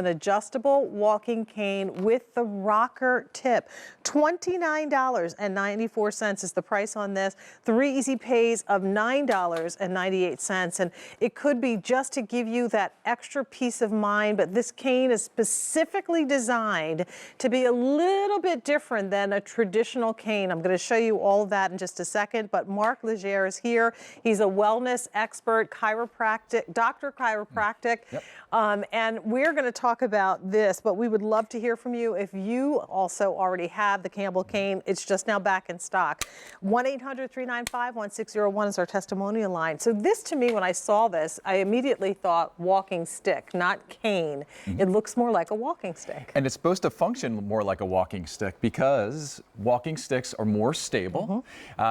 An adjustable walking cane with the rocker tip. $29.94 is the price on this. 3 easy pays of $9.98. And it could be just to give you that extra peace of mind, but this cane is specifically designed to be a little bit different than a traditional cane. I'm going to show you all of that in just a second, but Mark Legere is here. He's a wellness expert, doctor chiropractic, and we're going to talk about this, but we would love to hear from you if you also already have the Campbell Cane. It's just now back in stock. 1-800-395-1601 is our testimonial line. So this, to me, when I saw this, I immediately thought walking stick, not cane. It looks more like a walking stick. And it's supposed to function more like a walking stick because walking sticks are more stable.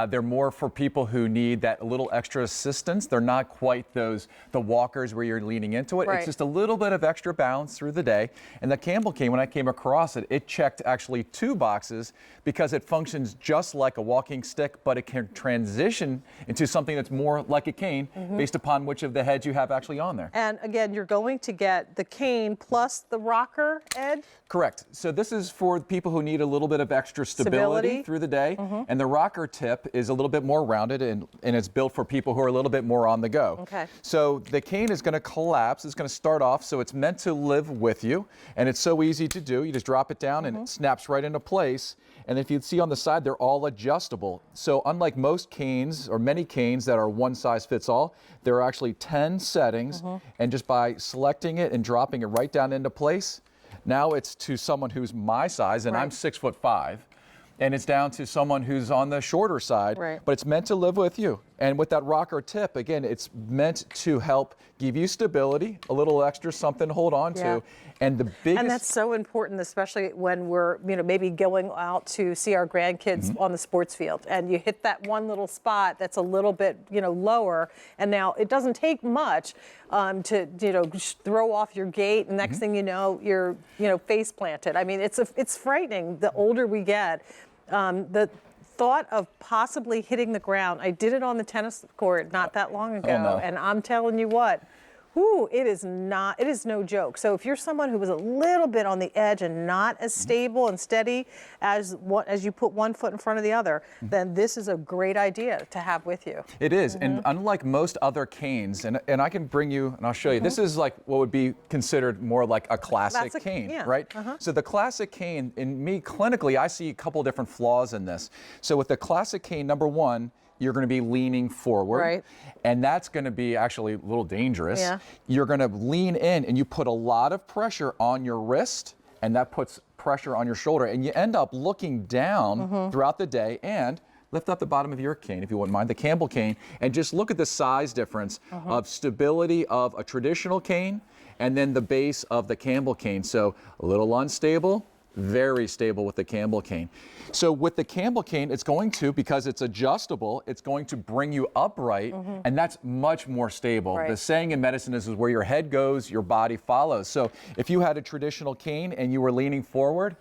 They're more for people who need that little extra assistance. They're not quite the walkers where you're leaning into it. Right. It's just a little bit of extra balance through the day. And the Campbell Cane, when I came across it, it checked actually 2 boxes because it functions just like a walking stick, but it can transition into something that's more like a cane based upon which of the heads you have actually on there. And again, you're going to get the cane plus the rocker, Ed? Correct. So this is for people who need a little bit of extra stability through the day. And the rocker tip is a little bit more rounded and it's built for people who are a little bit more on the go. Okay. So the cane is going to collapse. It's going to start off, so it's meant to live with you. And it's so easy to do. You just drop it down and it snaps right into place. And if you see on the side, they're all adjustable. So unlike most canes or many canes that are one size fits all, there are actually 10 settings. And just by selecting it and dropping it right down into place, now it's to someone who's my size, and I'm 6'5", and it's down to someone who's on the shorter side, but it's meant to live with you. And with that rocker tip, again, it's meant to help give you stability, a little extra something to hold on to. And the biggest... And that's so important, especially when we're, maybe going out to see our grandkids on the sports field, and you hit that one little spot that's a little bit, lower. And now it doesn't take much to, throw off your gait, and next thing you know, you're, face planted. I mean, it's frightening the older we get. The thought of possibly hitting the ground. I did it on the tennis court not that long ago, and I'm telling you what, it is no joke. So if you're someone who was a little bit on the edge and not as stable and steady as you put one foot in front of the other, then this is a great idea to have with you. It is, and unlike most other canes, and I can bring you, and I'll show you, this is like what would be considered more like a classic cane, right? So the classic cane, in me clinically, I see a couple different flaws in this. So with the classic cane, number one, you're going to be leaning forward, and that's going to be actually a little dangerous. You're going to lean in and you put a lot of pressure on your wrist, and that puts pressure on your shoulder, and you end up looking down throughout the day. And lift up the bottom of your cane, if you wouldn't mind, the Campbell Cane, and just look at the size difference of stability of a traditional cane and then the base of the Campbell Cane. So a little unstable, very stable with the Campbell Cane. So with the Campbell Cane, it's going to, because it's adjustable, it's going to bring you upright, and that's much more stable. The saying in medicine is where your head goes, your body follows. So if you had a traditional cane and you were leaning forward,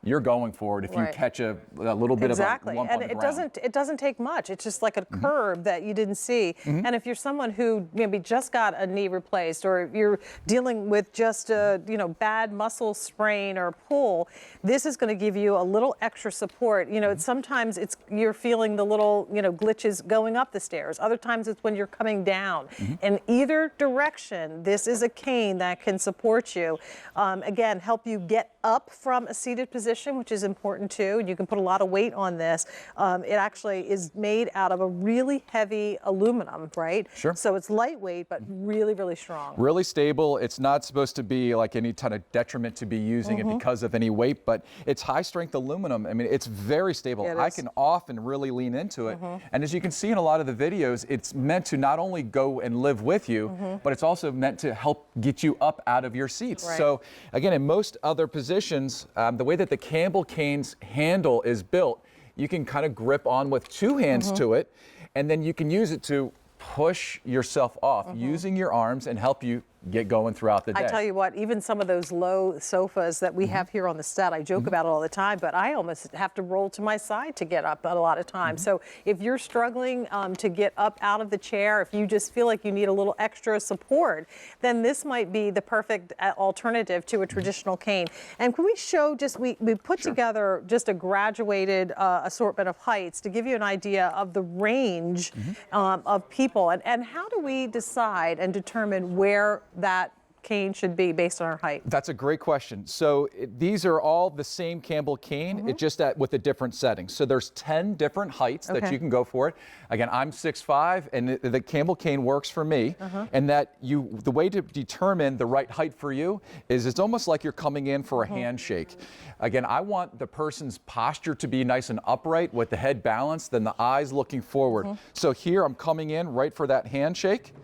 you're going forward if you catch a little bit of a lump on the ground. It doesn't take much. It's just like a curve that you didn't see. And if you're someone who maybe just got a knee replaced, or you're dealing with just a bad muscle sprain or pull, this is going to give you a little extra support. Sometimes you're feeling the little glitches going up the stairs. Other times it's when you're coming down. In either direction, this is a cane that can support you. Again, help you get up from a seated position, which is important too. You can put a lot of weight on this. It actually is made out of a really heavy aluminum, right? So it's lightweight, but really, really strong. Really stable. It's not supposed to be like any kind of detriment to be using it because of any weight, but it's high strength aluminum. I mean, it's very stable. I can often really lean into it. And as you can see in a lot of the videos, it's meant to not only go and live with you, but it's also meant to help get you up out of your seats. So again, in most other positions, the way that the Campbell Cane's handle is built, you can kind of grip on with 2 hands to it, and then you can use it to push yourself off using your arms and help you get going throughout the day. I tell you what, even some of those low sofas that we have here on the set, I joke about it all the time, but I almost have to roll to my side to get up a lot of times. So if you're struggling to get up out of the chair, if you just feel like you need a little extra support, then this might be the perfect alternative to a traditional cane. And can we show just, we put together just a graduated assortment of heights to give you an idea of the range of people. And how do we decide and determine where that cane should be based on our height? That's a great question. So these are all the same Campbell cane, it just with a different setting. So there's 10 different heights that you can go for it. Again, I'm 6'5", and the Campbell cane works for me. And that the way to determine the right height for you is it's almost like you're coming in for a handshake. Again, I want the person's posture to be nice and upright with the head balanced, then the eyes looking forward. So here I'm coming in right for that handshake.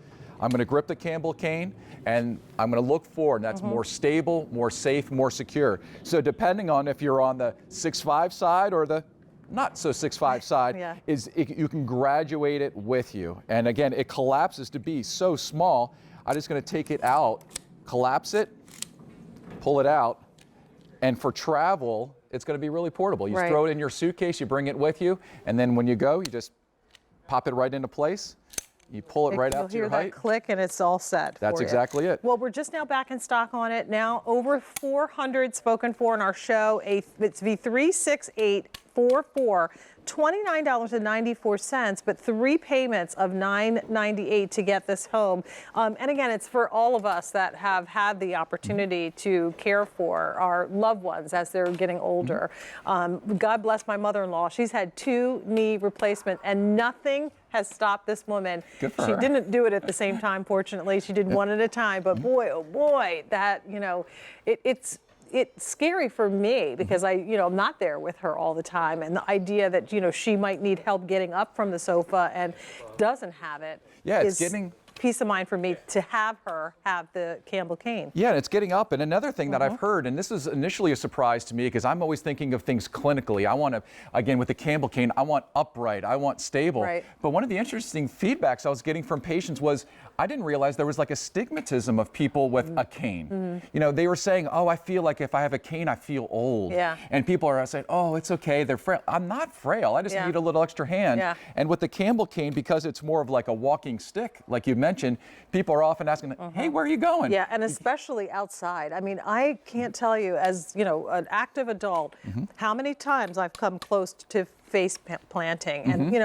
I'm going to grip the Campbell cane and I'm going to look forward. That's more stable, more safe, more secure. So depending on if you're on the 6'5" side or the not so 6'5" side, you can graduate it with you. And again, it collapses to be so small. I'm just going to take it out, collapse it, pull it out. And for travel, it's going to be really portable. You throw it in your suitcase, you bring it with you, and then when you go, you just pop it right into place. You pull it right out to your height. You'll hear that click and it's all set. That's exactly it. Well, we're just now back in stock on it. Now over 400 spoken for in our show. It's V36844. $29.94, but 3 payments of $9.98 to get this home. And again, it's for all of us that have had the opportunity to care for our loved ones as they're getting older. God bless my mother-in-law. She's had 2 knee replacements and nothing has stopped this woman. Good for her. She didn't do it at the same time, fortunately. She did one at a time, but boy, oh boy, that, it's scary for me because I'm not there with her all the time, and the idea that she might need help getting up from the sofa and doesn't have it. Yeah, it's is getting peace of mind for me to have her have the Campbell cane. Yeah, and it's getting up. And another thing that I've heard, and this is initially a surprise to me because I'm always thinking of things clinically. I want to, again, with the Campbell cane, I want upright, I want stable. But one of the interesting feedbacks I was getting from patients was, I didn't realize there was like a stigmatism of people with a cane. They were saying, oh, I feel like if I have a cane, I feel old. And people are saying, oh, it's okay, they're frail. I'm not frail, I just need a little extra hand. And with the Campbell cane, because it's more of like a walking stick, like you mentioned, people are often asking, hey, where are you going? Yeah, and especially outside. I mean, I can't tell you, as an active adult, how many times I've come close to face planting, and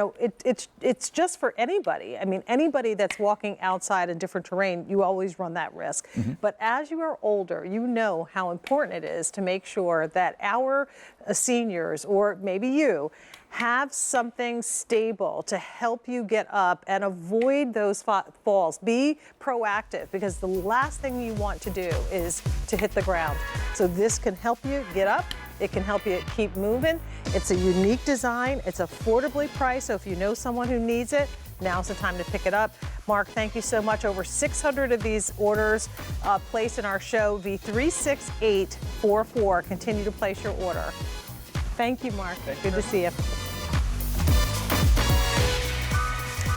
it's just for anybody. I mean, anybody that's walking outside in different terrain, you always run that risk. But as you are older, you know how important it is to make sure that our seniors, or maybe you, have something stable to help you get up and avoid those falls. Be proactive, because the last thing you want to do is to hit the ground. So this can help you get up. It can help you keep moving. It's a unique design. It's affordably priced. So if you know someone who needs it, now's the time to pick it up. Mark, thank you so much. Over 600 of these orders placed in our show, V36844. Continue to place your order. Thank you, Mark. Good to see you.